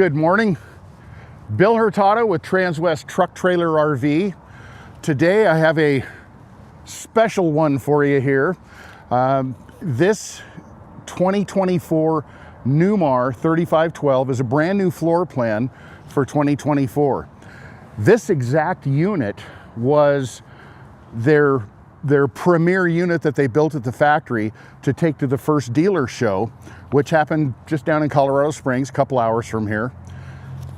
Good morning. Bill Hurtado with Transwest Truck Trailer RV. Today I have a special one for you here. This 2024 Newmar 3512 is a brand new floor plan for 2024. This exact unit was their premier unit that they built at the factory to take to the first dealer show, which happened just down in Colorado Springs, a couple hours from here.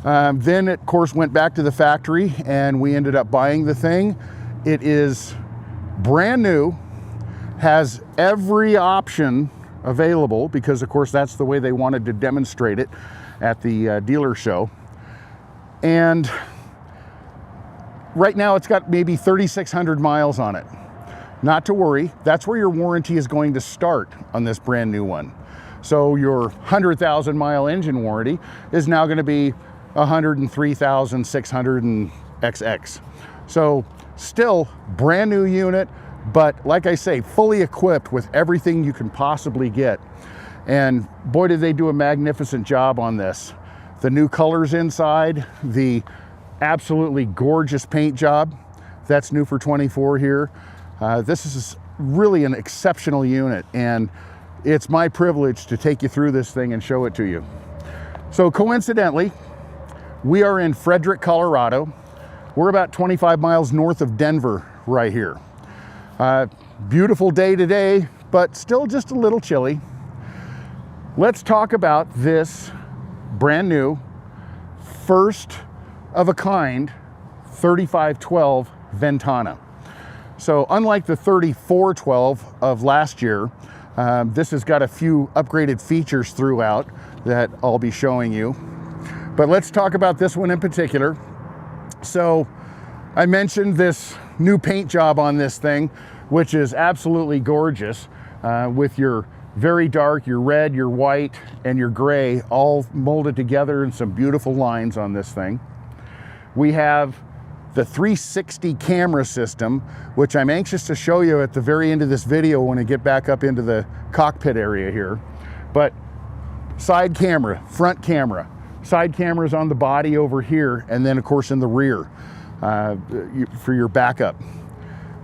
Then it, of course, went back to the factory and we ended up buying the thing. It is brand new, has every option available because, of course, that's the way they wanted to demonstrate it at the dealer show. And right now it's got maybe 3,600 miles on it. Not to worry, that's where your warranty is going to start on this brand new one. So your 100,000 mile engine warranty is now going to be 103,600 and XX. So still brand new unit, but like I say, fully equipped with everything you can possibly get. And boy, did they do a magnificent job on this. The new colors inside, the absolutely gorgeous paint job, that's new for 24 here. This is really an exceptional unit, and it's my privilege to take you through this thing and show it to you. So coincidentally, we are in Frederick, Colorado. We're about 25 miles north of Denver right here. Beautiful day today, but still just a little chilly. Let's talk about this brand new, first of a kind 3512 Ventana. So unlike the 3412 of last year, this has got a few upgraded features throughout that I'll be showing you. But let's talk about this one in particular. So I mentioned this new paint job on this thing, which is absolutely gorgeous, with your very dark, your red, your white, and your gray all molded together in some beautiful lines on this thing. We have the 360 camera system, which I'm anxious to show you at the very end of this video when I get back up into the cockpit area here. But side camera, front camera, side cameras on the body over here, and then of course in the rear for your backup.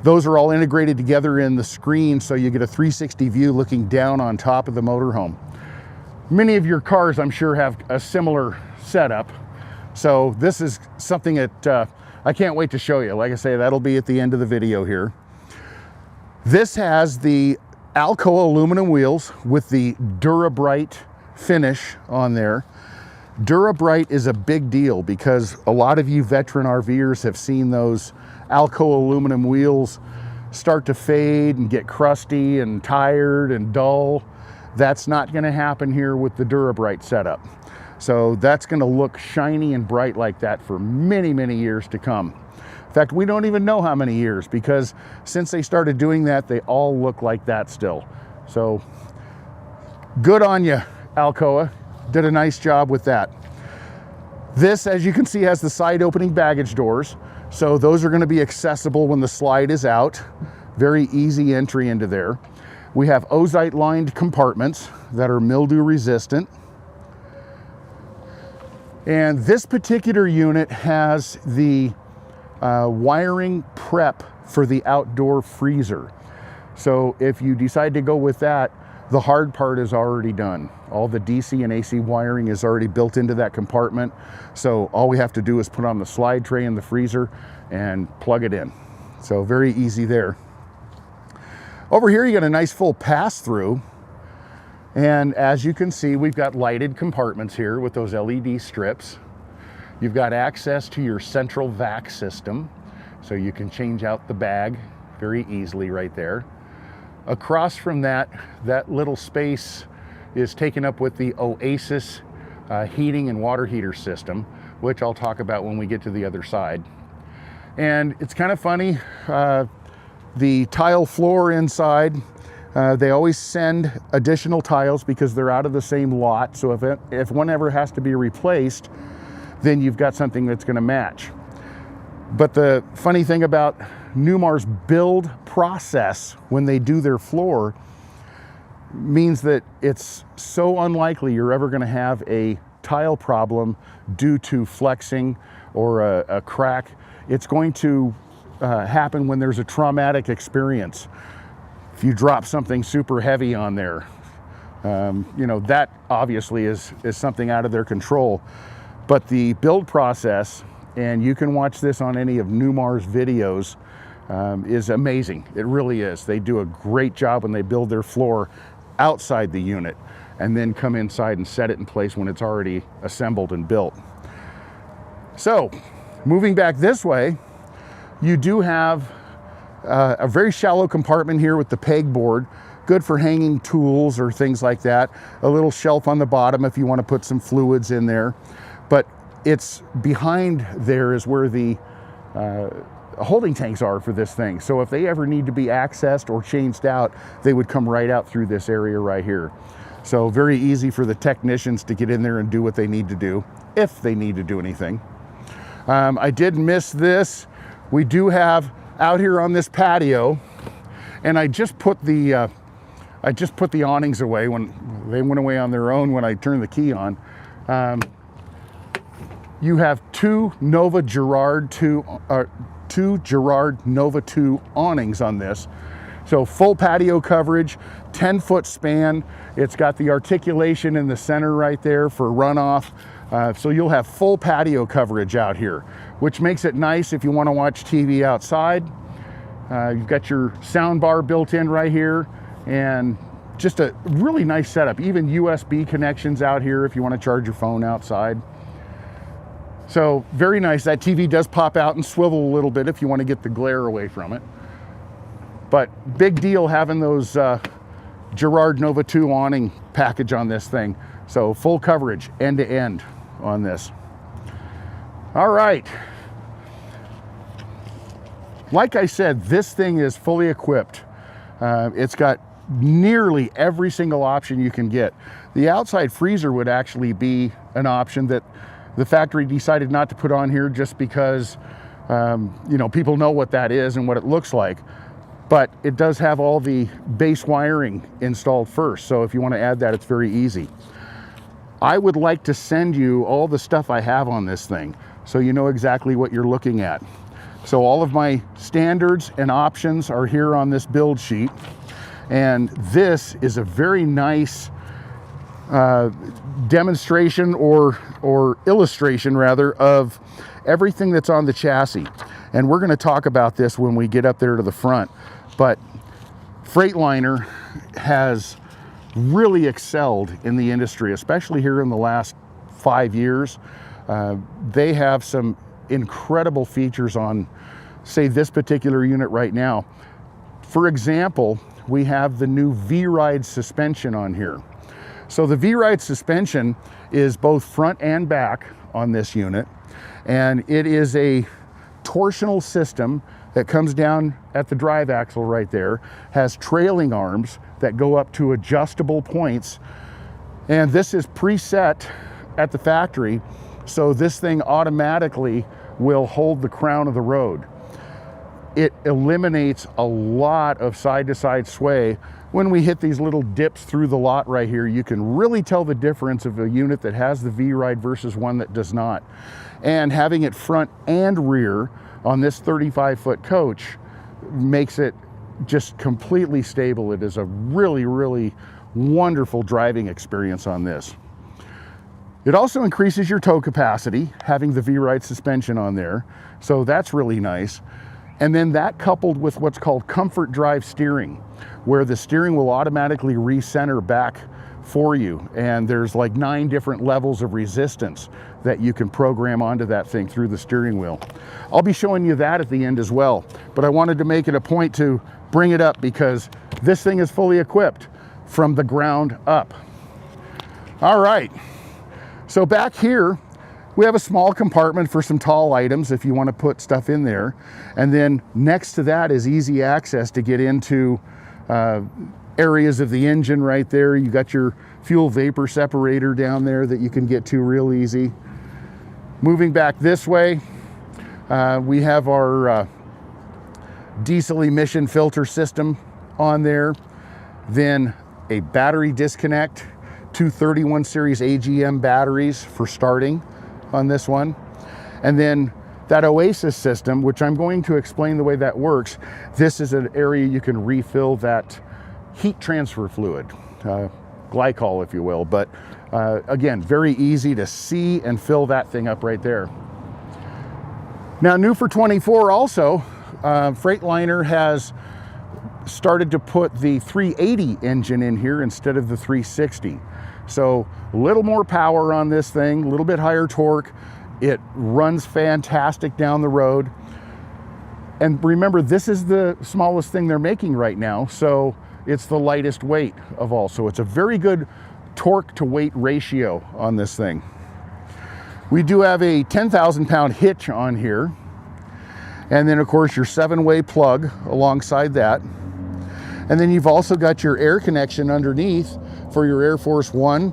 Those are all integrated together in the screen, so you get a 360 view looking down on top of the motorhome. Many of your cars, I'm sure, have a similar setup. So this is something that I can't wait to show you. Like I say, that'll be at the end of the video here. This has the Alcoa aluminum wheels with the Dura-Bright finish on there. Dura-Bright is a big deal because a lot of you veteran RVers have seen those Alcoa aluminum wheels start to fade and get crusty and tired and dull. That's not going to happen here with the Dura-Bright setup. So that's going to look shiny and bright like that for many, many years to come. In fact, we don't even know how many years, because since they started doing that, they all look like that still. So good on you, Alcoa. Did a nice job with that. This, as you can see, has the side opening baggage doors. So those are going to be accessible when the slide is out. Very easy entry into there. We have ozite lined compartments that are mildew resistant. And this particular unit has the wiring prep for the outdoor freezer. So if you decide to go with that, the hard part is already done. All the DC and AC wiring is already built into that compartment. So all we have to do is put on the slide tray in the freezer and plug it in. So very easy there. Over here, you got a nice full pass-through. And as you can see, we've got lighted compartments here with those LED strips. You've got access to your central vac system, so you can change out the bag very easily right there. Across from that, that little space is taken up with the Oasis heating and water heater system, which I'll talk about when we get to the other side. And it's kind of funny, the tile floor inside, they always send additional tiles because they're out of the same lot. So if one ever has to be replaced, then you've got something that's going to match. But the funny thing about Newmar's build process when they do their floor means that it's so unlikely you're ever going to have a tile problem due to flexing or a crack. It's going to happen when there's a traumatic experience. If you drop something super heavy on there, you know, that obviously is something out of their control. But the build process, and you can watch this on any of Newmar's videos, is amazing. It really is. They do a great job when they build their floor outside the unit and then come inside and set it in place when it's already assembled and built. So moving back this way, you do have a very shallow compartment here with the pegboard, good for hanging tools or things like that. A little shelf on the bottom if you want to put some fluids in there. But it's behind there is where the holding tanks are for this thing. So if they ever need to be accessed or changed out, they would come right out through this area right here. So very easy for the technicians to get in there and do what they need to do, if they need to do anything. I did miss this. We do have out here on this patio, and I just put the awnings away when they went away on their own when I turned the key on. You have two Gerard Nova 2 awnings on this. So full patio coverage, 10-foot span. It's got the articulation in the center right there for runoff. So you'll have full patio coverage out here, which makes it nice if you want to watch TV outside. You've got your sound bar built in right here, and just a really nice setup. Even USB connections out here if you want to charge your phone outside. So very nice. That TV does pop out and swivel a little bit if you want to get the glare away from it. But big deal having those Gerard Nova 2 awning package on this thing. So full coverage end to end on this. All right. Like I said, this thing is fully equipped. It's got nearly every single option you can get. The outside freezer would actually be an option that the factory decided not to put on here just because you know, people know what that is and what it looks like. But it does have all the base wiring installed first. So if you want to add that, it's very easy. I would like to send you all the stuff I have on this thing so you know exactly what you're looking at. So all of my standards and options are here on this build sheet. And this is a very nice demonstration or illustration rather of everything that's on the chassis. And we're going to talk about this when we get up there to the front. But Freightliner has really excelled in the industry, especially here in the last 5 years. They have some incredible features on, say, this particular unit right now. For example, we have the new V-Ride suspension on here. So the V-Ride suspension is both front and back on this unit, and it is a torsional system that comes down at the drive axle right there, has trailing arms that go up to adjustable points, and this is preset at the factory, so this thing automatically will hold the crown of the road. It eliminates a lot of side-to-side sway. When we hit these little dips through the lot right here, you can really tell the difference of a unit that has the V-Ride versus one that does not. And having it front and rear on this 35-foot coach makes it just completely stable. It is a really, really wonderful driving experience on this. It also increases your tow capacity, having the V-Ride suspension on there. So that's really nice. And then that coupled with what's called comfort drive steering, where the steering will automatically recenter back for you. And there's like 9 different levels of resistance that you can program onto that thing through the steering wheel. I'll be showing you that at the end as well, but I wanted to make it a point to bring it up because this thing is fully equipped from the ground up. All right, so back here, we have a small compartment for some tall items if you want to put stuff in there. And then next to that is easy access to get into areas of the engine right there. You got your fuel vapor separator down there that you can get to real easy. Moving back this way, we have our diesel emission filter system on there. Then a battery disconnect two 31 series AGM batteries for starting on this one. And then that Oasis system, which I'm going to explain the way that works, this is an area you can refill that heat transfer fluid, glycol if you will, but again, very easy to see and fill that thing up right there. Now, new for 24 also, Freightliner has started to put the 380 engine in here instead of the 360. So a little more power on this thing, a little bit higher torque. It runs fantastic down the road. And remember, this is the smallest thing they're making right now, so it's the lightest weight of all. So it's a very good torque to weight ratio on this thing. We do have a 10,000 pound hitch on here. And then of course your 7-way plug alongside that. And then you've also got your air connection underneath for your Air Force One,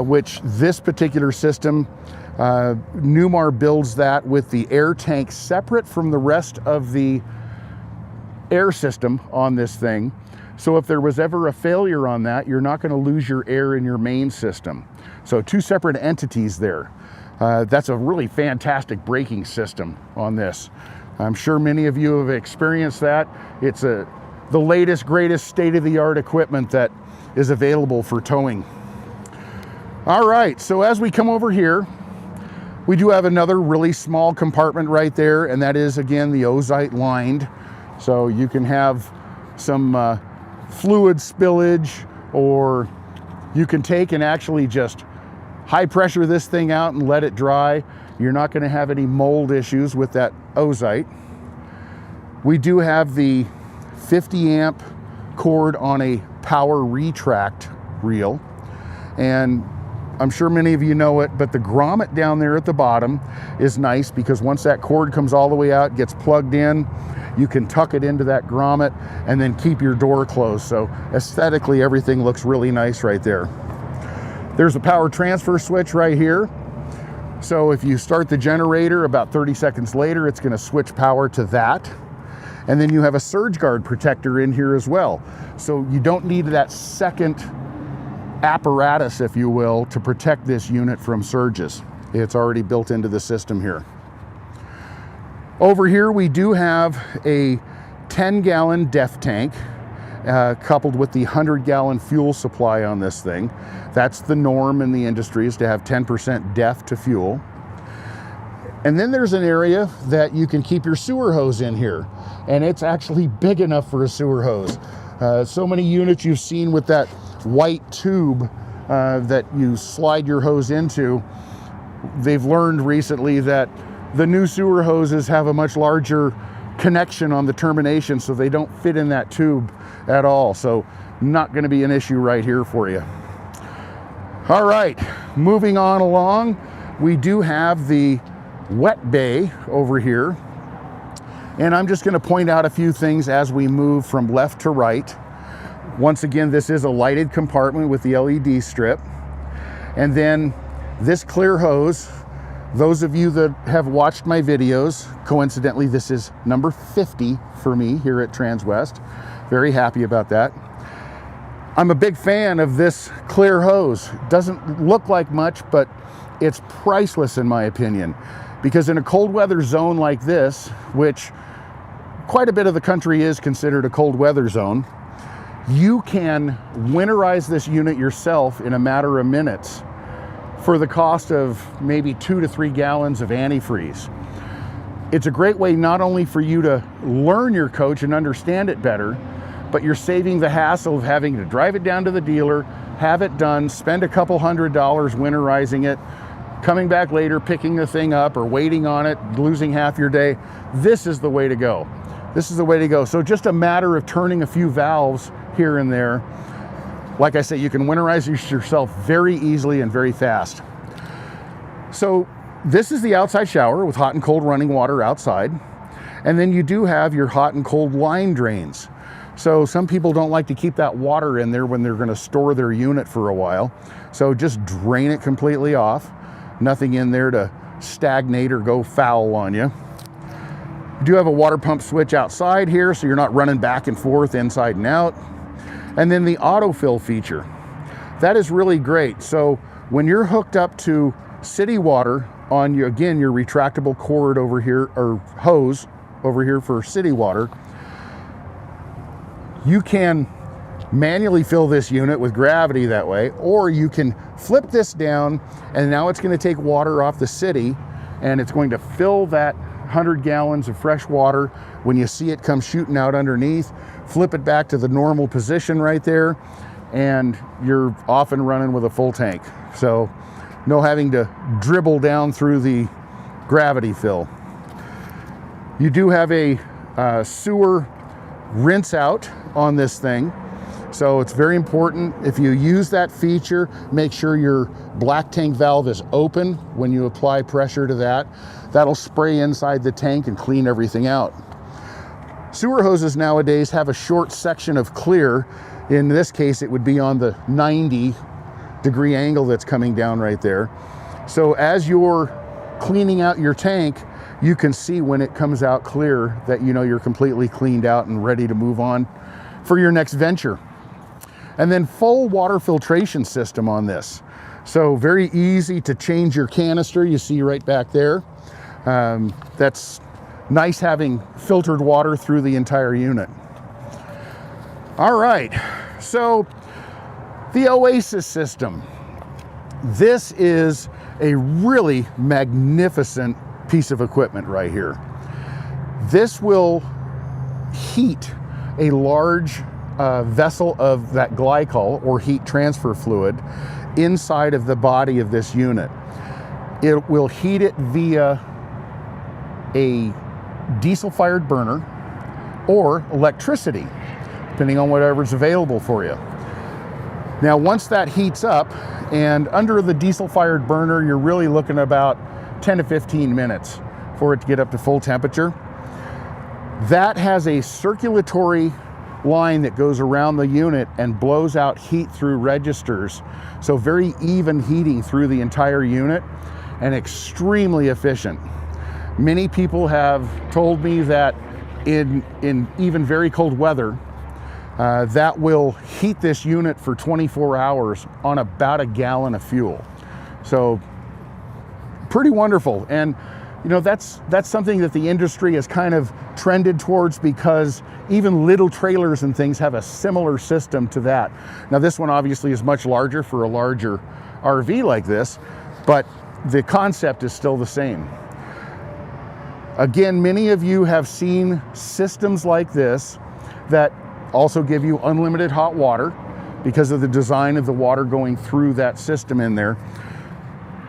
which this particular system, Newmar builds that with the air tank separate from the rest of the air system on this thing. So if there was ever a failure on that, you're not going to lose your air in your main system. So two separate entities there. That's a really fantastic braking system on this. I'm sure many of you have experienced that. It's the latest, greatest state-of-the-art equipment that is available for towing. All right, so as we come over here, we do have another really small compartment right there, and that is, again, the ozite lined. So you can have some fluid spillage, or you can take and actually just high pressure this thing out and let it dry. You're not going to have any mold issues with that ozite. We do have the 50 amp cord on a power retract reel, and I'm sure many of you know it, but the grommet down there at the bottom is nice because once that cord comes all the way out, gets plugged in, you can tuck it into that grommet and then keep your door closed. So aesthetically, everything looks really nice right there. There's a power transfer switch right here. So if you start the generator, about 30 seconds later, it's going to switch power to that. And then you have a surge guard protector in here as well. So you don't need that second apparatus, if you will, to protect this unit from surges. It's already built into the system here. Over here, we do have a 10-gallon DEF tank coupled with the 100-gallon fuel supply on this thing. That's the norm in the industry, is to have 10% DEF to fuel. And then there's an area that you can keep your sewer hose in here, and it's actually big enough for a sewer hose. So many units you've seen with that white tube that you slide your hose into, they've learned recently that the new sewer hoses have a much larger connection on the termination, so they don't fit in that tube at all. So not going to be an issue right here for you. All right, moving on along, we do have the wet bay over here, and I'm just going to point out a few things as we move from left to right. Once again, this is a lighted compartment with the LED strip, and then this clear hose, those of you that have watched my videos, coincidentally this is number 50 for me here at Transwest. Very happy about that. I'm a big fan of this clear hose. Doesn't look like much, but it's priceless in my opinion, because in a cold weather zone like this, which quite a bit of the country is considered a cold weather zone, you can winterize this unit yourself in a matter of minutes for the cost of maybe 2 to 3 gallons of antifreeze. It's a great way not only for you to learn your coach and understand it better, but you're saving the hassle of having to drive it down to the dealer, have it done, spend a couple $100 winterizing it, coming back later, picking the thing up or waiting on it, losing half your day. This is the way to go. This is the way to go. So just a matter of turning a few valves here and there. Like I say, you can winterize yourself very easily and very fast. So this is the outside shower with hot and cold running water outside. And then you do have your hot and cold line drains. So some people don't like to keep that water in there when they're going to store their unit for a while. So just drain it completely off. Nothing in there to stagnate or go foul on you. You do have a water pump switch outside here, so you're not running back and forth inside and out. And then the autofill feature. that is really great. So when you're hooked up to city water on your, again, your retractable cord over here, or hose over here for city water, you can manually fill this unit with gravity that way, or you can flip this down and now it's going to take water off the city and it's going to fill that 100 gallons of fresh water. When you see it come shooting out underneath, flip it back to the normal position right there, and you're off and running with a full tank. So no having to dribble down through the gravity fill. You do have a sewer rinse out on this thing. So it's very important, if you use that feature, make sure your black tank valve is open when you apply pressure to that. That'll spray inside the tank and clean everything out. Sewer hoses nowadays have a short section of clear. In this case, it would be on the 90-degree angle that's coming down right there. So as you're cleaning out your tank, you can see when it comes out clear that you know you're completely cleaned out and ready to move on for your next venture. And then full water filtration system on this. So very easy to change your canister, you see right back there. That's nice having filtered water through the entire unit. All right, so the Oasis system. This is a really magnificent piece of equipment right here. This will heat a large vessel of that glycol or heat transfer fluid inside of the body of this unit. It will heat it via a diesel-fired burner or electricity, depending on whatever's available for you. Now, once that heats up, and under the diesel-fired burner, you're really looking at about 10 to 15 minutes for it to get up to full temperature. That has a circulatory line that goes around the unit and blows out heat through registers. So very even heating through the entire unit and extremely efficient. Many people have told me that in even very cold weather, that will heat this unit for 24 hours on about a gallon of fuel. So pretty wonderful. And you know, that's something that the industry has kind of trended towards, because even little trailers and things have a similar system to that. Now this one obviously is much larger for a larger RV like this, but the concept is still the same. Again, many of you have seen systems like this that also give you unlimited hot water because of the design of the water going through that system in there.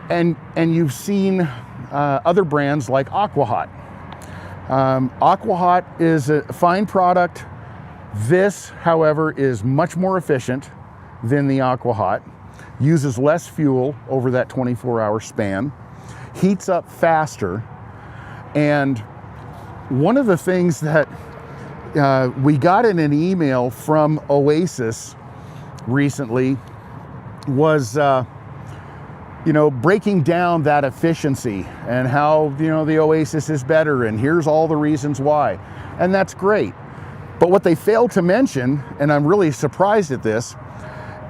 And you've seen other brands like AquaHot. AquaHot is a fine product. This, however, is much more efficient than the AquaHot, uses less fuel over that 24-hour span, heats up faster. And one of the things that we got in an email from Oasis recently was you know, breaking down that efficiency and how, you know, the Oasis is better and here's all the reasons why. And that's great. But what they failed to mention, and I'm really surprised at this,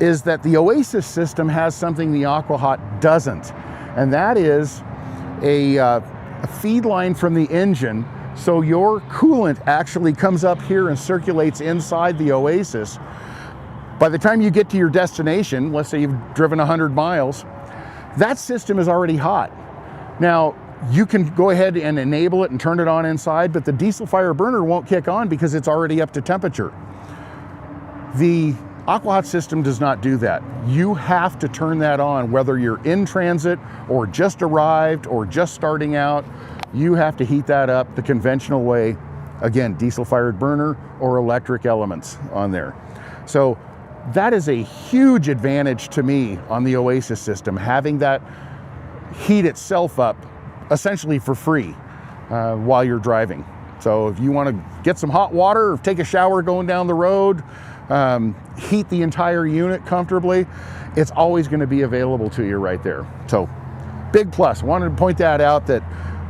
is that the Oasis system has something the AquaHot doesn't. And that is a feed line from the engine. So your coolant actually comes up here and circulates inside the Oasis. By the time you get to your destination, let's say you've driven 100 miles, that system is already hot. Now, you can go ahead and enable it and turn it on inside, but the diesel fire burner won't kick on because it's already up to temperature. The AquaHot system does not do that. You have to turn that on, whether you're in transit or just arrived or just starting out. You have to heat that up the conventional way. Again, diesel fired burner or electric elements on there. So that is a huge advantage to me on the Oasis system, having that heat itself up essentially for free while you're driving. So if you want to get some hot water or take a shower going down the road, heat the entire unit comfortably, it's always going to be available to you right there. So big plus. Wanted to point that out,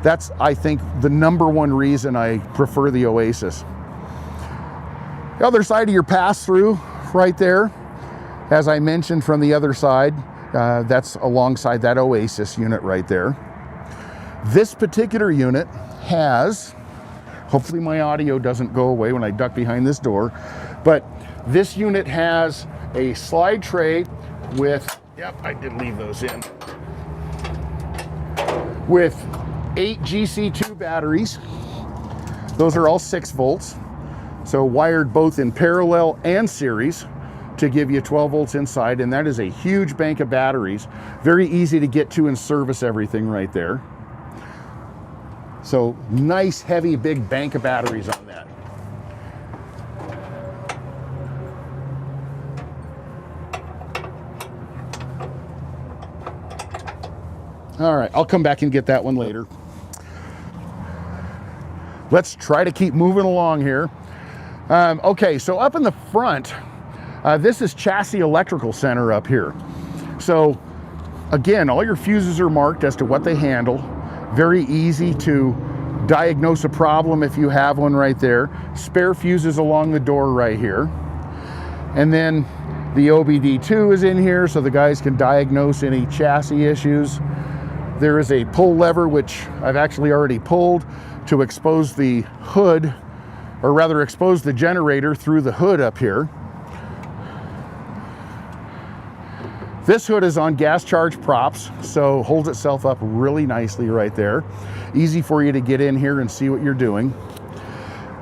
that's, I think, the #1 reason I prefer the Oasis. The other side of your pass-through right there As I mentioned from the other side, that's alongside that Oasis unit right there. This particular unit has, hopefully my audio doesn't go away when I duck behind this door, but this unit has a slide tray with, yep, I did leave those in, with 8 GC2 batteries. Those are all 6 volts, so wired both in parallel and series to give you 12 volts inside, and that is a huge bank of batteries. Very easy to get to and service everything right there. So nice, heavy, big bank of batteries on that. All right, I'll come back and get that one later. Let's try to keep moving along here. Okay, so up in the front, this is Chassis Electrical Center up here. So again, all your fuses are marked as to what they handle. Very easy to diagnose a problem if you have one right there. Spare fuses along the door right here. And then the OBD2 is in here so the guys can diagnose any chassis issues. There is a pull lever, which I've actually already pulled, to expose the hood, or rather expose the generator through the hood up here. This hood is on gas charge props, so holds itself up really nicely right there. Easy for you to get in here and see what you're doing.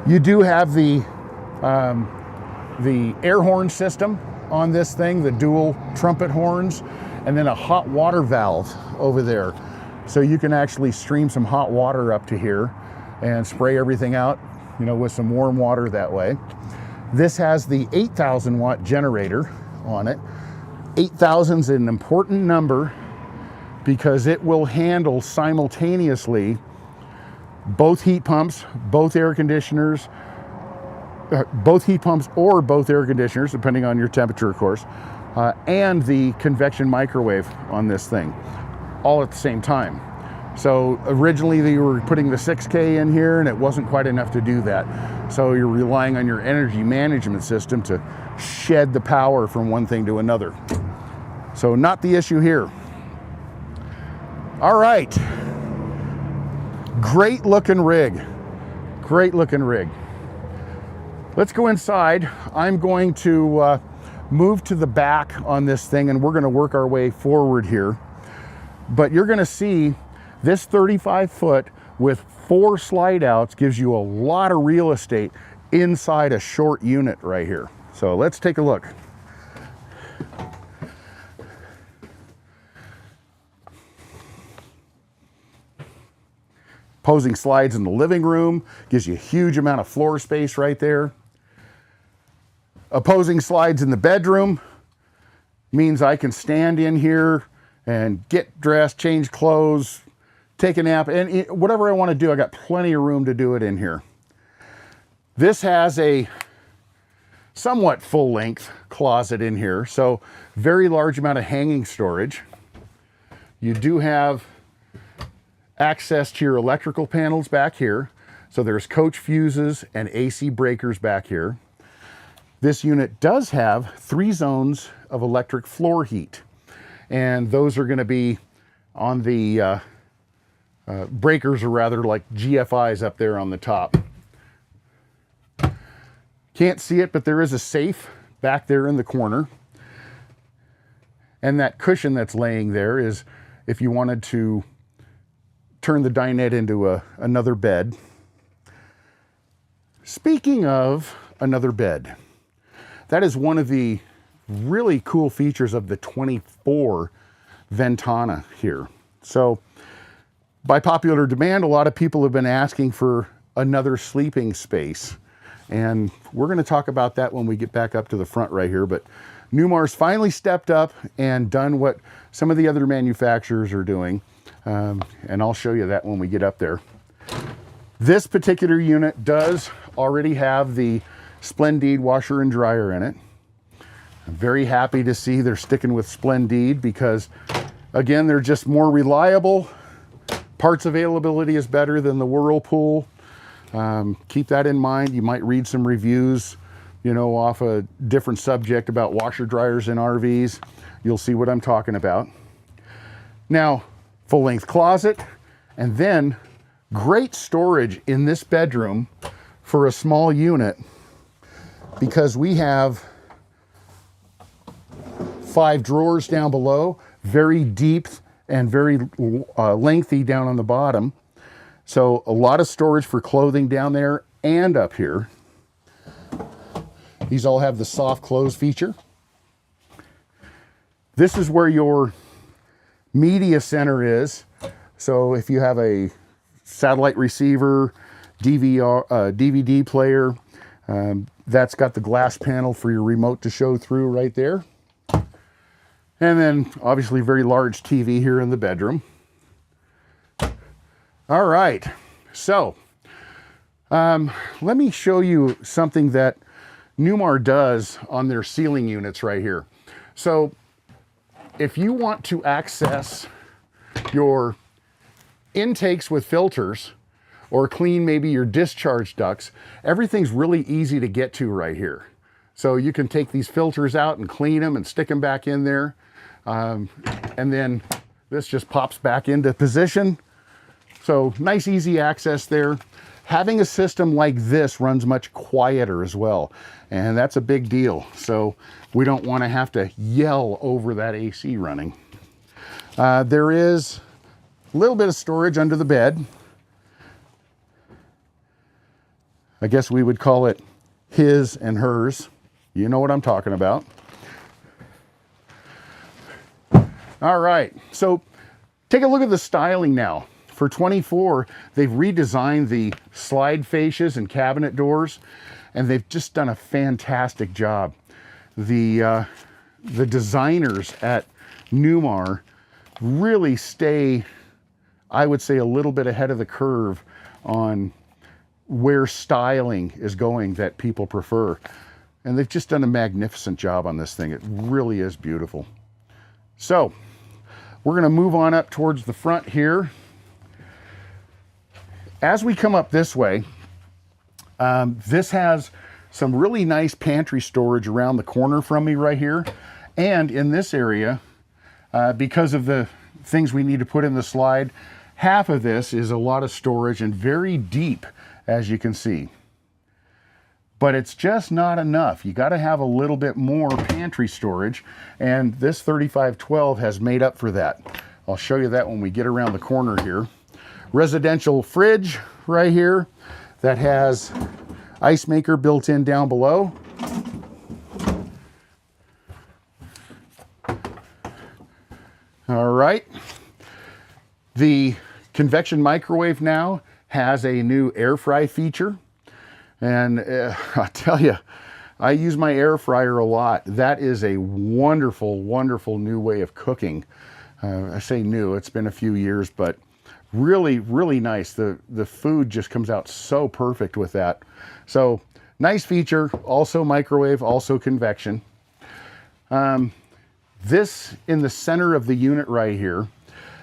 You do have the air horn system on this thing, the dual trumpet horns, and then a hot water valve over there. So you can actually stream some hot water up to here and spray everything out, you know, with some warm water that way. This has the 8,000 watt generator on it. 8,000 is an important number because it will handle simultaneously both heat pumps, both air conditioners, both heat pumps or both air conditioners, depending on your temperature, of course, and the convection microwave on this thing, all at the same time. So originally they were putting the 6K in here and it wasn't quite enough to do that. So you're relying on your energy management system to shed the power from one thing to another. So not the issue here. All right. Great looking rig. Great looking rig. Let's go inside. I'm going to move to the back on this thing and we're going to work our way forward here. But you're going to see this 35 foot with 4 slide outs gives you a lot of real estate inside a short unit right here. So let's take a look. Opposing slides in the living room, gives you a huge amount of floor space right there. Opposing slides in the bedroom means I can stand in here and get dressed, change clothes, take a nap, and whatever I want to do, I got plenty of room to do it in here. This has a somewhat full length closet in here, so very large amount of hanging storage. You do have access to your electrical panels back here. So there's coach fuses and AC breakers back here. This unit does have 3 zones of electric floor heat. And those are going to be on the breakers, or rather like GFIs up there on the top. Can't see it, but there is a safe back there in the corner. And that cushion that's laying there is if you wanted to turn the dinette into another bed. Speaking of another bed, that is one of the really cool features of the 24 Ventana here. So by popular demand, a lot of people have been asking for another sleeping space. And we're going to talk about that when we get back up to the front right here. But Newmar's finally stepped up and done what some of the other manufacturers are doing. And I'll show you that when we get up there. This particular unit does already have the Splendide washer and dryer in it. I'm very happy to see they're sticking with Splendide because, again, they're just more reliable. Parts availability is better than the Whirlpool. Keep that in mind. You might read some reviews, you know, off a different subject about washer dryers in RVs, you'll see what I'm talking about. Now, full length closet, and then great storage in this bedroom for a small unit, because we have 5 drawers down below, very deep and very lengthy down on the bottom. So a lot of storage for clothing down there and up here. These all have the soft close feature. This is where your media center is. So if you have a satellite receiver, DVD player, that's got the glass panel for your remote to show through right there. And then obviously very large TV here in the bedroom. All right, so let me show you something that Newmar does on their ceiling units right here. So if you want to access your intakes with filters or clean maybe your discharge ducts, everything's really easy to get to right here. So you can take these filters out and clean them and stick them back in there. And then this just pops back into position. So nice, easy access there. Having a system like this runs much quieter as well. And that's a big deal. So we don't want to have to yell over that AC running. There is a little bit of storage under the bed. I guess we would call it his and hers. You know what I'm talking about. All right, so take a look at the styling now. For 24, they've redesigned the slide fascias and cabinet doors, and they've just done a fantastic job. The designers at Newmar really stay, I would say, a little bit ahead of the curve on where styling is going that people prefer. And they've just done a magnificent job on this thing. It really is beautiful. So we're going to move on up towards the front here. As we come up this way, this has some really nice pantry storage around the corner from me right here. And in this area, because of the things we need to put in the slide, half of this is a lot of storage and very deep, as you can see. But it's just not enough. You got to have a little bit more pantry storage, and this 3512 has made up for that. I'll show you that when we get around the corner here. Residential fridge right here that has ice maker built in down below. All right. The convection microwave now has a new air fry feature. And I tell you, I use my air fryer a lot. That is a wonderful, wonderful new way of cooking. I say new, it's been a few years, but really, really nice. The food just comes out so perfect with that. So nice feature, also microwave, also convection. This in the center of the unit right here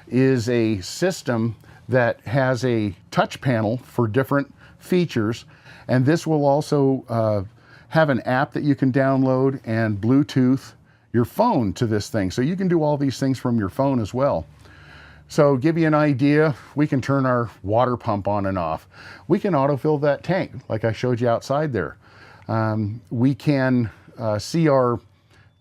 is a system that has a touch panel for different features. And this will also have an app that you can download and Bluetooth your phone to this thing. So you can do all these things from your phone as well. So give you an idea, we can turn our water pump on and off. We can autofill that tank like I showed you outside there. We can see our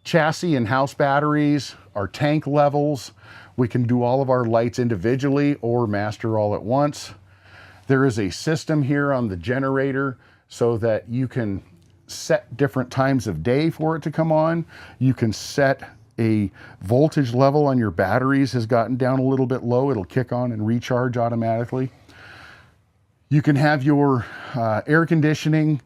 chassis and house batteries, our tank levels. We can do all of our lights individually or master all at once. There is a system here on the generator so that you can set different times of day for it to come on. You can set a voltage level on your batteries has gotten down a little bit low. It'll kick on and recharge automatically. You can have your air conditioning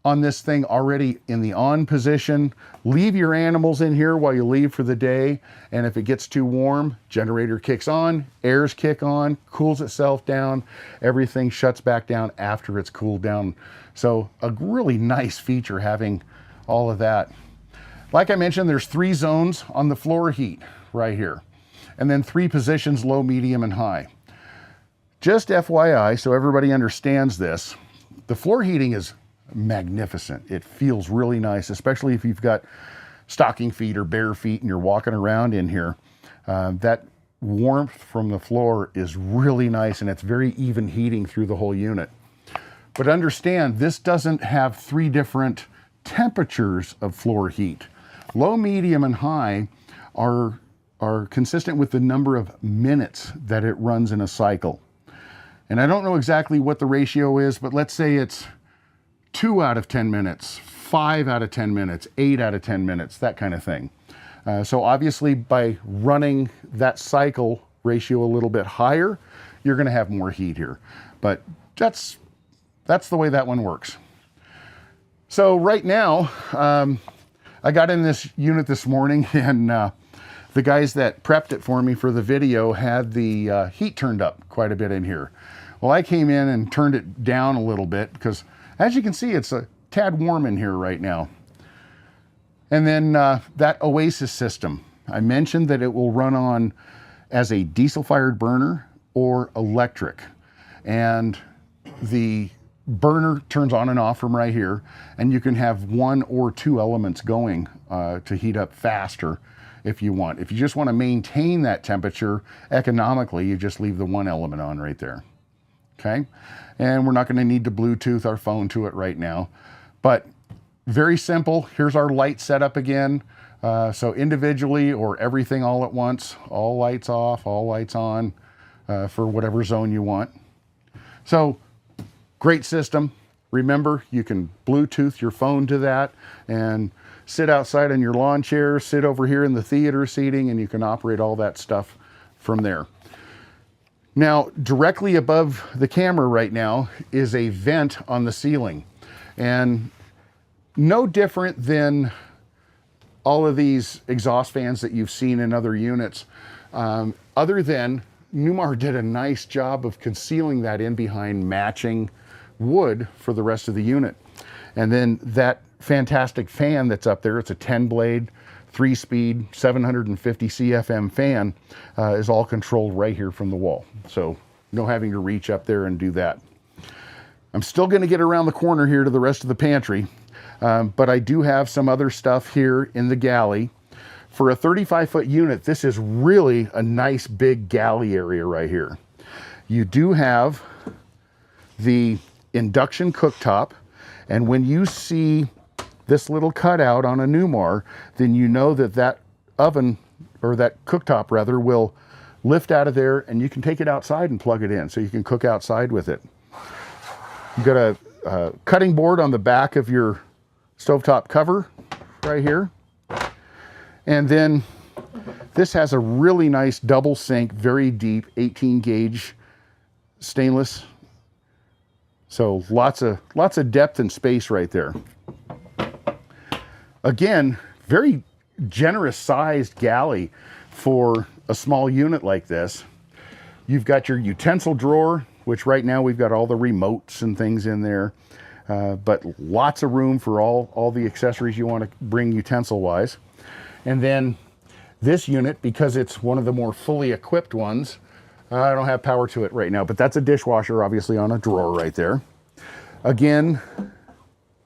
on this thing already in the on position. Leave your animals in here while you leave for the day. And if it gets too warm, generator kicks on, airs kick on, cools itself down. Everything shuts back down after it's cooled down. So a really nice feature having all of that. Like I mentioned, there's 3 zones on the floor heat right here. And then 3 positions, low, medium, and high. Just FYI, so everybody understands this, the floor heating is magnificent. It feels really nice, especially if you've got stocking feet or bare feet and you're walking around in here. That warmth from the floor is really nice, and it's very even heating through the whole unit. But understand, this doesn't have 3 different temperatures of floor heat. Low, medium, and high are consistent with the number of minutes that it runs in a cycle. And I don't know exactly what the ratio is, but let's say it's 2 out of 10 minutes, 5 out of 10 minutes, 8 out of 10 minutes, that kind of thing. So obviously by running that cycle ratio a little bit higher, you're gonna have more heat here. But that's the way that one works. So right now, I got in this unit this morning, and the guys that prepped it for me for the video had the heat turned up quite a bit in here. Well, I came in and turned it down a little bit because, as you can see, it's a tad warm in here right now. And then that Oasis system, I mentioned that it will run on as a diesel-fired burner or electric. And the burner turns on and off from right here, and you can have 1 or 2 elements going to heat up faster if you want. If you just want to maintain that temperature economically, you just leave the 1 element on right there. Okay? And we're not going to need to Bluetooth our phone to it right now. But very simple. Here's our light setup again. So individually or everything all at once, all lights off, all lights on, for whatever zone you want. So great system. Remember, you can Bluetooth your phone to that and sit outside in your lawn chair, sit over here in the theater seating, and you can operate all that stuff from there. Now, directly above the camera right now is a vent on the ceiling. And no different than all of these exhaust fans that you've seen in other units, other than Newmar did a nice job of concealing that in behind matching wood for the rest of the unit. And then that fantastic fan that's up there, it's a 10-blade, 3-speed, 750 CFM fan, is all controlled right here from the wall. So no having to reach up there and do that. I'm still going to get around the corner here to the rest of the pantry, but I do have some other stuff here in the galley. For a 35-foot unit, this is really a nice big galley area right here. You do have the induction cooktop, and when you see this little cutout on a Newmar, then you know that that oven, or that cooktop rather, will lift out of there, and you can take it outside and plug it in, so you can cook outside with it. You've got a cutting board on the back of your stovetop cover right here. And then this has a really nice double sink, very deep, 18 gauge stainless. So lots of depth and space right there. Again, very generous sized galley for a small unit like this. You've got your utensil drawer, which right now we've got all the remotes and things in there, but lots of room for all the accessories you want to bring utensil wise. And then this unit, because it's one of the more fully equipped ones, I don't have power to it right now, but that's a dishwasher obviously on a drawer right there. Again,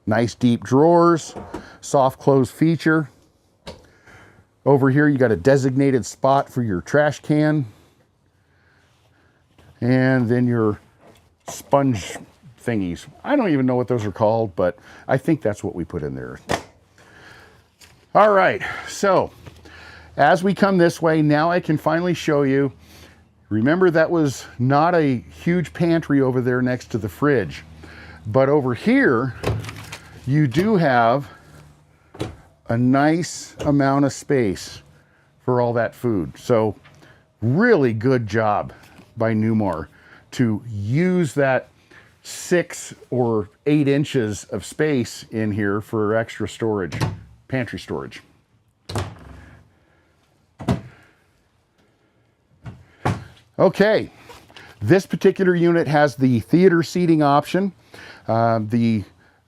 nice deep drawers, soft close feature. Over here you got a designated spot for your trash can, and then your sponge thingies. I don't even know what those are called, but I think that's what we put in there. All right, so as we come this way, now I can finally show you. Remember, that was not a huge pantry over there next to the fridge, but over here you do have a nice amount of space for all that food. So really good job by Newmar to use that 6 or 8 inches of space in here for extra storage, pantry storage. Okay, this particular unit has the theater seating option. The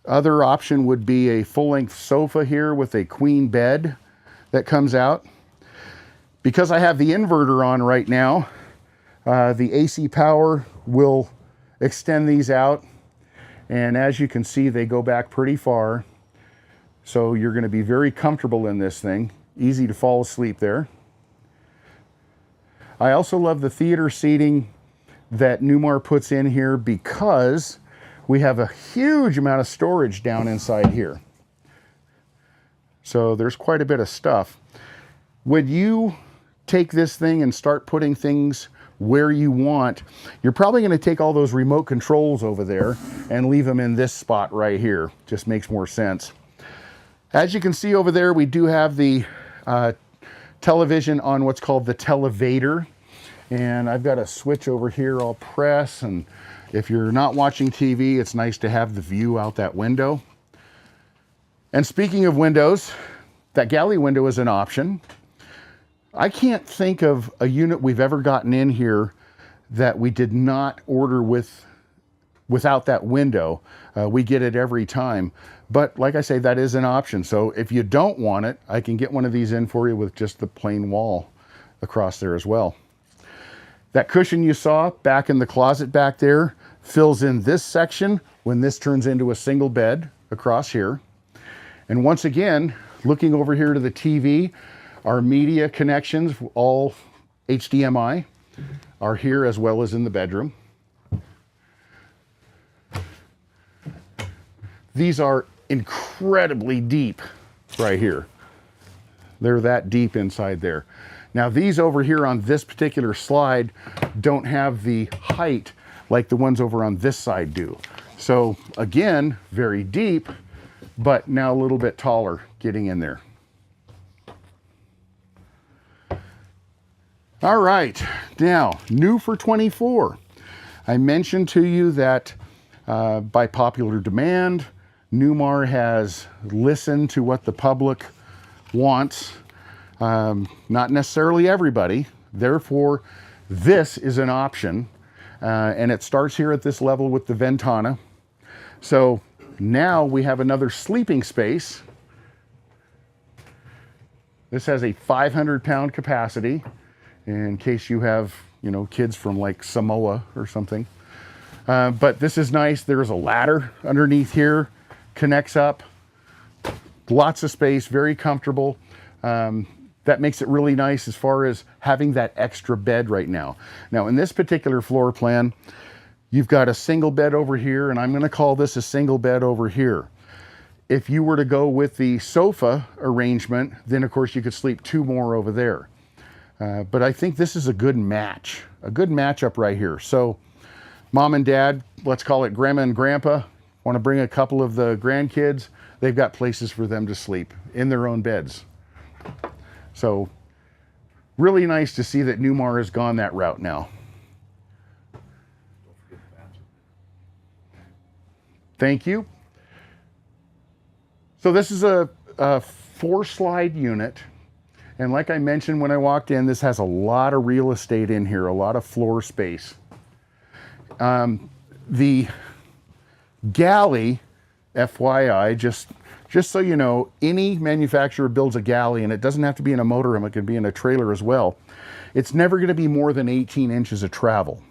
other option would be a full-length sofa here with a queen bed that comes out. Because I have the inverter on right now, the AC power will extend these out, And as you can see, they go back pretty far. So you're going to be very comfortable in this thing. Easy to fall asleep there. I also love the theater seating that Newmar puts in here because we have a huge amount of storage down inside here. So there's quite a bit of stuff. When you take this thing and start putting things where you want, you're probably going to take all those remote controls over there and leave them in this spot right here. Just makes more sense. As you can see over there, we do have the television on what's called the televator. And I've got a switch over here I'll press, and if you're not watching TV, it's nice to have the view out that window. And speaking of windows, that galley window is an option. I can't think of a unit we've ever gotten in here that we did not order without that window. We get it every time. But like I say, that is an option. So if you don't want it, I can get one of these in for you with just the plain wall across there as well. That cushion you saw back in the closet back there fills in this section when this turns into a single bed across here. And once again, looking over here to the TV, our media connections, all HDMI, are here as well as in the bedroom. These are incredibly deep right here. They're that deep inside there. Now these over here on this particular slide don't have the height like the ones over on this side do. So again, very deep, but now a little bit taller getting in there. All right, now new for 24. I mentioned to you that by popular demand, Newmar has listened to what the public wants. Not necessarily everybody. Therefore, this is an option. And it starts here at this level with the Ventana. So now we have another sleeping space. This has a 500-pound capacity in case you have, you know, kids from like Samoa or something. But this is nice. There's a ladder underneath here, connects up. Lots of space, very comfortable. That makes it really nice as far as having that extra bed right now. Now in this particular floor plan, you've got a single bed over here, and I'm going to call this a single bed over here. If you were to go with the sofa arrangement, then of course you could sleep two more over there. But I think this is a good match, a good matchup right here. So mom and dad, let's call it grandma and grandpa, want to bring a couple of the grandkids, they've got places for them to sleep in their own beds. So really nice to see that Newmar has gone that route now. Thank you. So this is a 4-slide unit. And like I mentioned when I walked in, this has a lot of real estate in here, a lot of floor space. The galley, FYI, just so you know, any manufacturer builds a galley, and it doesn't have to be in a motorhome, it could be in a trailer as well. It's never going to be more than 18 inches of travel.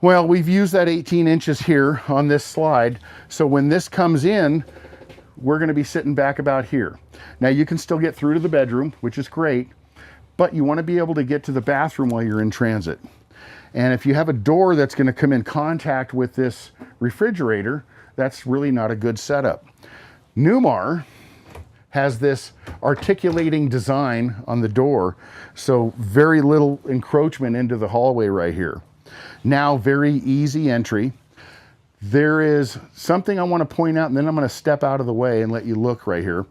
Well, we've used that 18 inches here on this slide, so when this comes in, we're going to be sitting back about here. Now you can still get through to the bedroom, which is great, but you want to be able to get to the bathroom while you're in transit. And if you have a door that's going to come in contact with this refrigerator, that's really not a good setup. Newmar has this articulating design on the door, so very little encroachment into the hallway right here. Now very easy entry. There is something I want to point out, and then I'm going to step out of the way and let you look right here.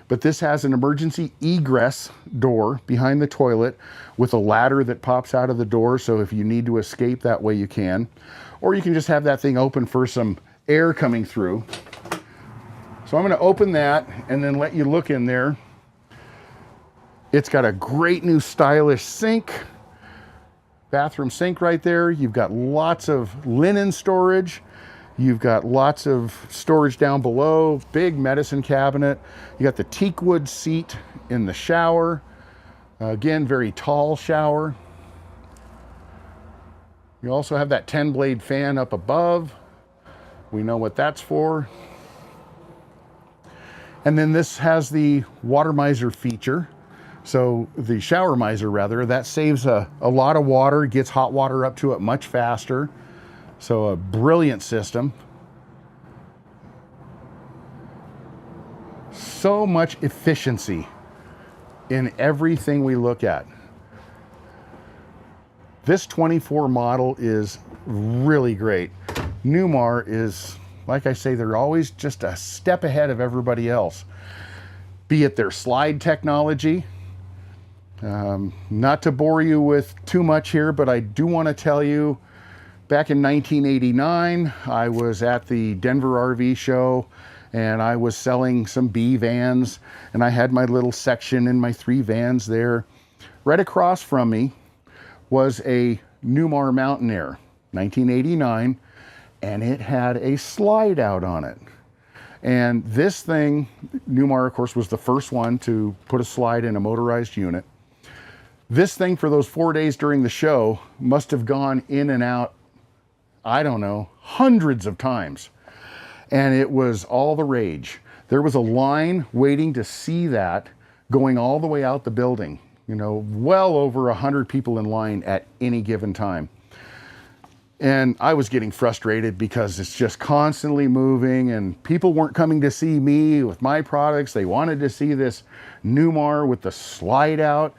But this has an emergency egress door behind the toilet with a ladder that pops out of the door, so if you need to escape that way you can. Or you can just have that thing open for some air coming through. So I'm going to open that and then let you look in there. It's got a great new stylish sink, bathroom sink right there. You've got lots of linen storage. You've got lots of storage down below, big medicine cabinet. You got the teak wood seat in the shower. Again, very tall shower. You also have that 10-blade fan up above. We know what that's for. And then this has the water miser feature. So the shower miser rather, that saves a lot of water, gets hot water up to it much faster. So a brilliant system. So much efficiency in everything we look at. This 24 model is really great. Newmar is, like I say, they're always just a step ahead of everybody else. Be it their slide technology. Not to bore you with too much here, but I do want to tell you, back in 1989, I was at the Denver RV show and I was selling some B vans, and I had my little section in my 3 vans there. Right across from me was a Newmar Mountaineer, 1989, and it had a slide out on it. And this thing, Newmar, of course, was the first one to put a slide in a motorized unit. This thing, for those 4 days during the show, must have gone in and out, I don't know, hundreds of times. And it was all the rage. There was a line waiting to see that going all the way out the building. You know, well over 100 people in line at any given time. And I was getting frustrated because it's just constantly moving and people weren't coming to see me with my products. They wanted to see this Newmar with the slide out.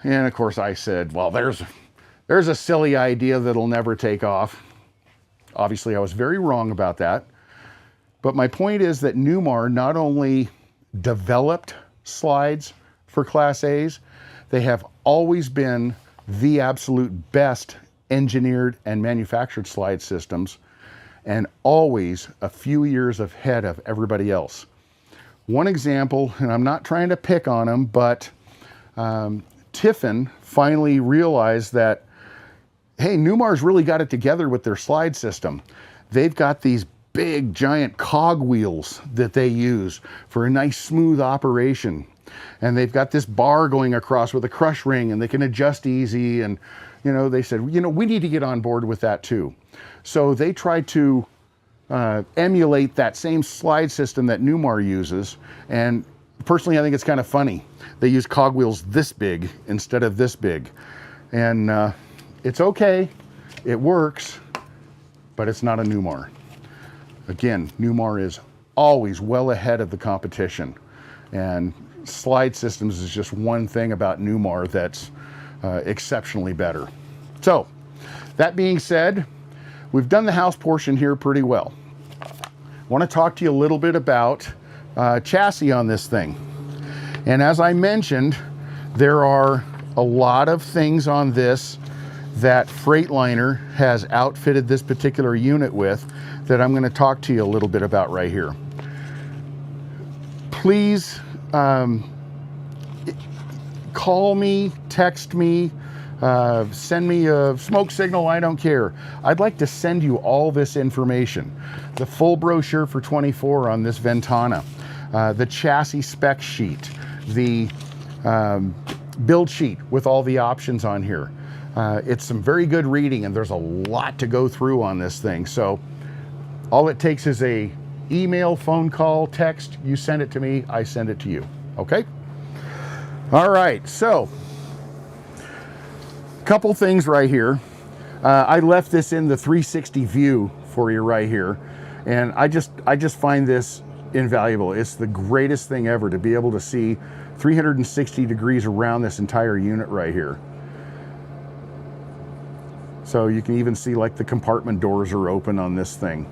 And of course I said, well, there's a silly idea that'll never take off. Obviously I was very wrong about that. But my point is that Newmar not only developed slides for Class A's, they have always been the absolute best engineered and manufactured slide systems, and always a few years ahead of everybody else. One example, and I'm not trying to pick on them, but Tiffin finally realized that, hey, Newmar's really got it together with their slide system. They've got these big giant cog wheels that they use for a nice smooth operation. And they've got this bar going across with a crush ring and they can adjust easy. And, you know, they said, you know, we need to get on board with that too. So they tried to emulate that same slide system that Newmar uses. And personally, I think it's kind of funny. They use cogwheels this big instead of this big. And it's okay, it works, but it's not a Newmar. Again, Newmar is always well ahead of the competition. And slide systems is just one thing about Newmar that's exceptionally better. So, that being said, we've done the house portion here pretty well. I want to talk to you a little bit about chassis on this thing. And as I mentioned, there are a lot of things on this that Freightliner has outfitted this particular unit with that I'm going to talk to you a little bit about right here. Please call me, text me, send me a smoke signal, I don't care. I'd like to send you all this information. The full brochure for 24 on this Ventana, the chassis spec sheet, the build sheet with all the options on here. It's some very good reading and there's a lot to go through on this thing. So all it takes is a email, phone call, text, you send it to me, I send it to you, okay? All right, so a couple things right here. I left this in the 360 view for you right here, and I just find this invaluable. It's the greatest thing ever to be able to see 360 degrees around this entire unit right here. So you can even see like the compartment doors are open on this thing.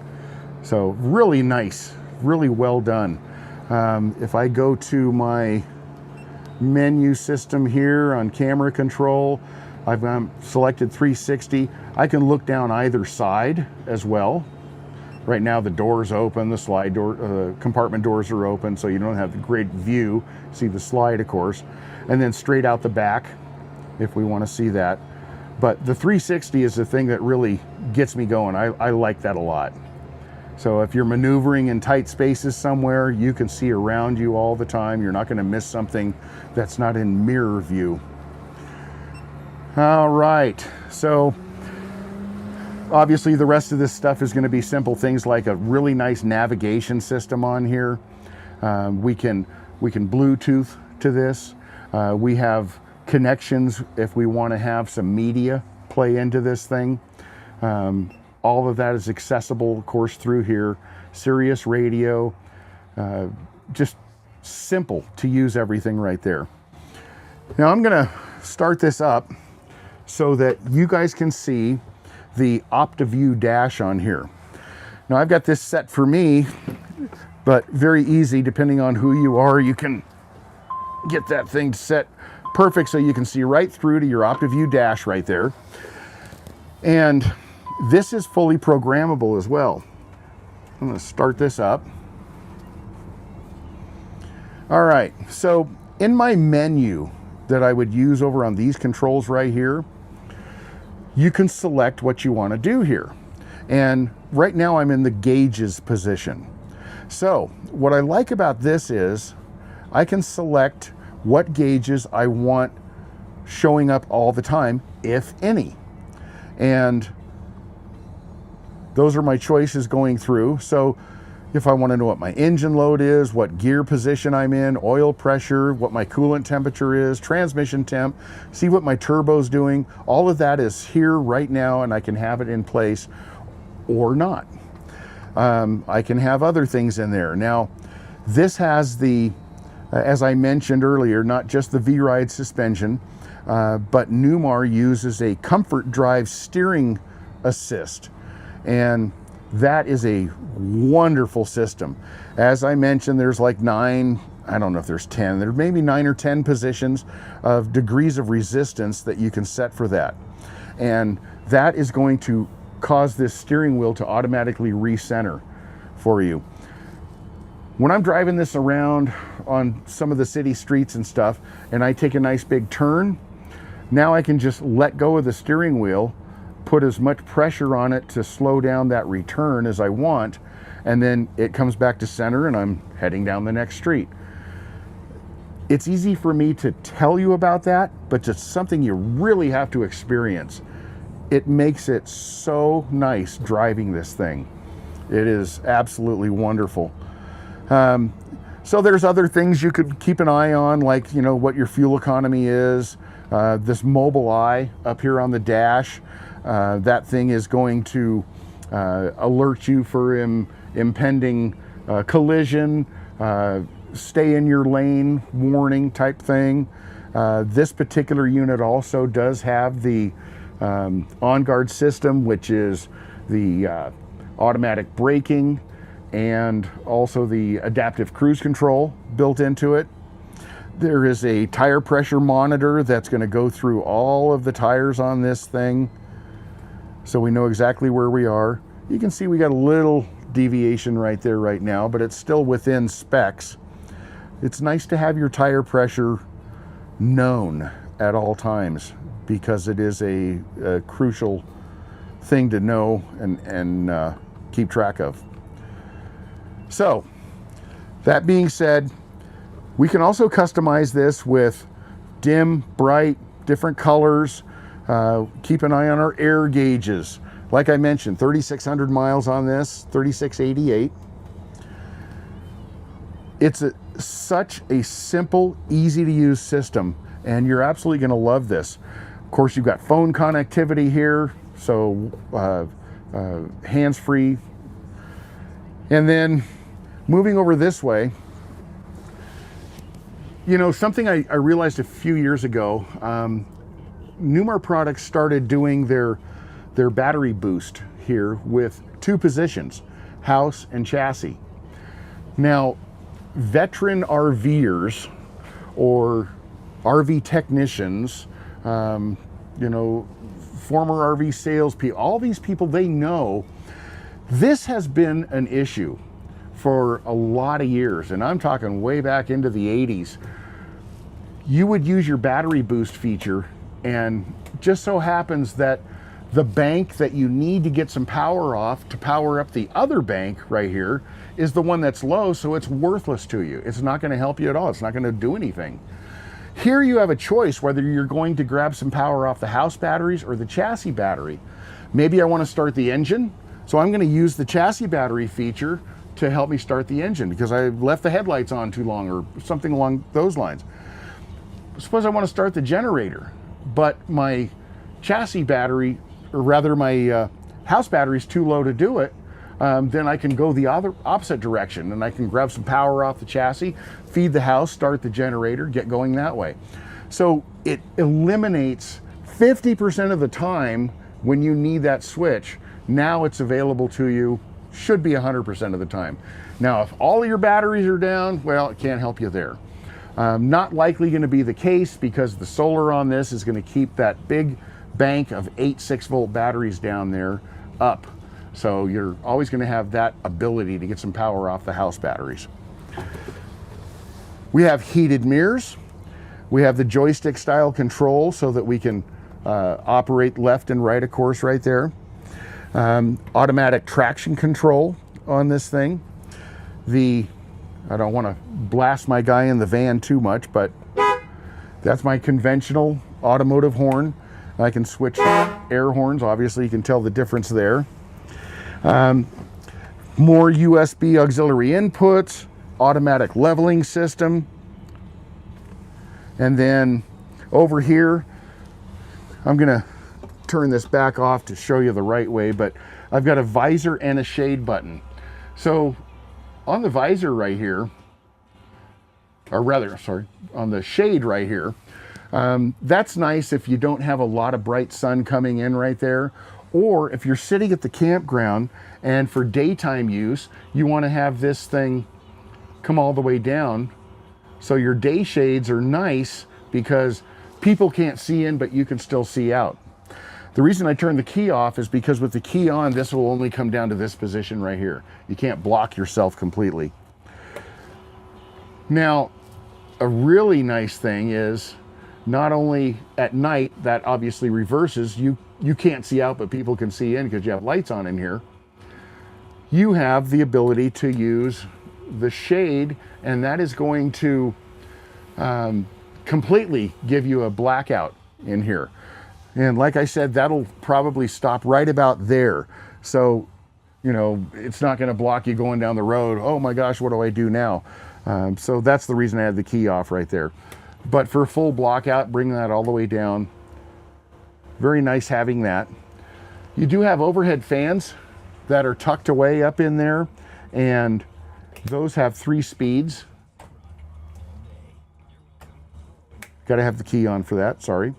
So really nice, really well done. If I go to my menu system here on camera control, I've selected 360. I can look down either side as well. Right now the door's open, the slide door, compartment doors are open, so you don't have the great view. See the slide, of course. And then straight out the back, if we want to see that. But the 360 is the thing that really gets me going. I like that a lot. So if you're maneuvering in tight spaces somewhere, you can see around you all the time. You're not going to miss something that's not in mirror view. All right, so Obviously, the rest of this stuff is going to be simple things like a really nice navigation system on here. We can Bluetooth to this. We have connections if we want to have some media play into this thing. All of that is accessible, of course, through here. Sirius radio, just simple to use everything right there. Now I'm going to start this up so that you guys can see the OptiView dash on here. Now I've got this set for me, but very easy, depending on who you are, you can get that thing set perfect so you can see right through to your OptiView dash right there. And this is fully programmable as well. I'm going to start this up. All right, so in my menu that I would use over on these controls right here, you can select what you want to do here. And right now I'm in the gauges position. So what I like about this is I can select what gauges I want showing up all the time, if any. And those are my choices going through. So if I want to know what my engine load is, what gear position I'm in, oil pressure, what my coolant temperature is, transmission temp, see what my turbo's doing, all of that is here right now, and I can have it in place or not. I can have other things in there. Now, this has the, as I mentioned earlier, not just the V-Ride suspension, but Newmar uses a comfort drive steering assist. And that is a wonderful system. As I mentioned, there's like 9, I don't know if there's 10, there's maybe 9 or 10 positions of degrees of resistance that you can set for that. And that is going to cause this steering wheel to automatically recenter for you. When I'm driving this around on some of the city streets and stuff, and I take a nice big turn, now I can just let go of the steering wheel, put as much pressure on it to slow down that return as I want, and then it comes back to center and I'm heading down the next street. It's easy for me to tell you about that, but just something you really have to experience. It makes it so nice driving this thing. It is absolutely wonderful. So there's other things you could keep an eye on, like, you know, what your fuel economy is. This mobile eye up here on the dash, that thing is going to alert you for impending collision, stay in your lane warning type thing. This particular unit also does have the on-guard system, which is the automatic braking and also the adaptive cruise control built into it. There is a tire pressure monitor that's going to go through all of the tires on this thing, so we know exactly where we are. You can see we got a little deviation right there right now, but it's still within specs. It's nice to have your tire pressure known at all times, because it is a crucial thing to know and keep track of. So that being said, we can also customize this with dim, bright, different colors. Keep an eye on our air gauges. Like I mentioned, 3,600 miles on this, 3688. It's such a simple, easy to use system, and you're absolutely going to love this. Of course, you've got phone connectivity here, so hands-free. And then moving over this way, you know, something I realized a few years ago, Newmar products started doing their battery boost here with 2 positions, house and chassis. Now, veteran RVers or RV technicians, you know, former RV salespeople, all these people, they know this has been an issue for a lot of years, and I'm talking way back into the 80s. You would use your battery boost feature, and just so happens that the bank that you need to get some power off to power up the other bank right here is the one that's low, so it's worthless to you. It's not going to help you at all. It's not going to do anything. Here you have a choice whether you're going to grab some power off the house batteries or the chassis battery. Maybe I want to start the engine, so I'm going to use the chassis battery feature to help me start the engine because I left the headlights on too long or something along those lines. Suppose I want to start the generator, but my chassis battery, or rather my house battery is too low to do it. Then I can go the opposite direction and I can grab some power off the chassis, feed the house, start the generator, get going that way. So it eliminates 50% of the time when you need that switch. Now it's available to you, should be 100% of the time. Now, if all of your batteries are down, well, it can't help you there. Not likely going to be the case because the solar on this is going to keep that big bank of 8 6-volt batteries down there up. So you're always going to have that ability to get some power off the house batteries. We have heated mirrors. We have the joystick style control so that we can operate left and right, of course, right there. Automatic traction control on this thing. I don't want to blast my guy in the van too much, but that's my conventional automotive horn. I can switch air horns. Obviously, you can tell the difference there. More USB auxiliary inputs, automatic leveling system. And then over here, I'm going to turn this back off to show you the right way, but I've got a visor and a shade button. So on the visor right here, or rather, sorry, on the shade right here, that's nice if you don't have a lot of bright sun coming in right there, or if you're sitting at the campground and for daytime use, you want to have this thing come all the way down. So your day shades are nice because people can't see in, but you can still see out. The reason I turned the key off is because with the key on, this will only come down to this position right here. You can't block yourself completely. Now, a really nice thing is not only at night, that obviously reverses, you can't see out, but people can see in because you have lights on in here. You have the ability to use the shade, and that is going to completely give you a blackout in here. And like I said, that'll probably stop right about there. So, you know, it's not going to block you going down the road. Oh my gosh, what do I do now? So that's the reason I had the key off right there. But for full blockout, bring that all the way down. Very nice having that. You do have overhead fans that are tucked away up in there, and those have 3 speeds. Got to have the key on for that, sorry.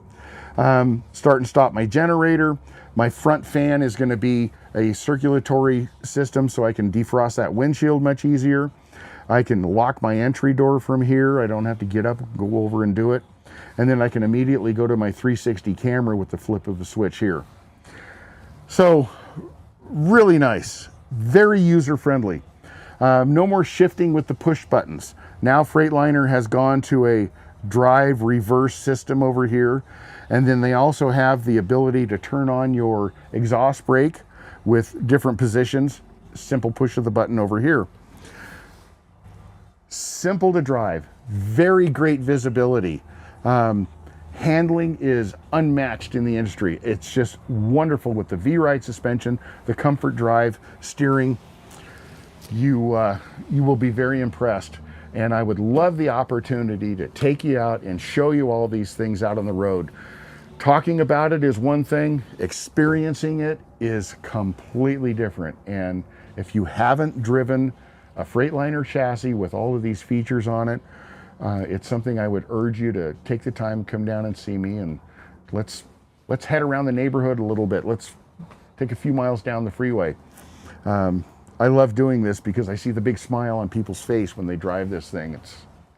Start and stop my generator. My front fan is going to be a circulatory system so I can defrost that windshield much easier. I can lock my entry door from here. I don't have to get up, go over and do it. And then I can immediately go to my 360 camera with the flip of the switch here. So really nice, very user-friendly. No more shifting with the push buttons. Now Freightliner has gone to a drive reverse system over here. And then they also have the ability to turn on your exhaust brake with different positions. Simple push of the button over here. Simple to drive, very great visibility. Handling is unmatched in the industry. It's just wonderful with the V-Ride suspension, the comfort drive, steering. You will be very impressed. And I would love the opportunity to take you out and show you all these things out on the road. Talking about it is one thing, experiencing it is completely different. And if you haven't driven a Freightliner chassis with all of these features on it, it's something I would urge you to take the time, come down and see me, and let's head around the neighborhood a little bit. Let's take a few miles down the freeway. I love doing this because I see the big smile on people's face when they drive this thing.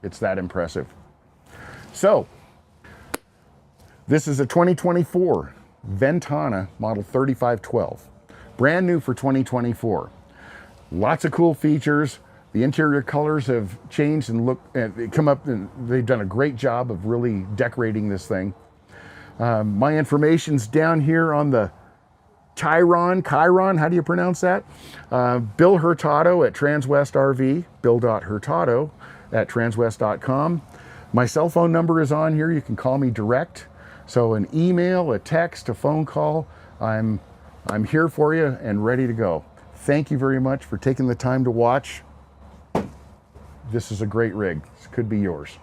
It's that impressive. So, this is a 2024 Ventana model 3512. Brand new for 2024. Lots of cool features. The interior colors have changed and come up, and they've done a great job of really decorating this thing. My information's down here on the Chiron, how do you pronounce that? Bill Hurtado at Transwest RV, bill.hurtado at transwest.com. My cell phone number is on here. You can call me direct. So an email, a text, a phone call. I'm I'm here for you and ready to go. Thank you very much for taking the time to watch. This is a great rig. This could be yours.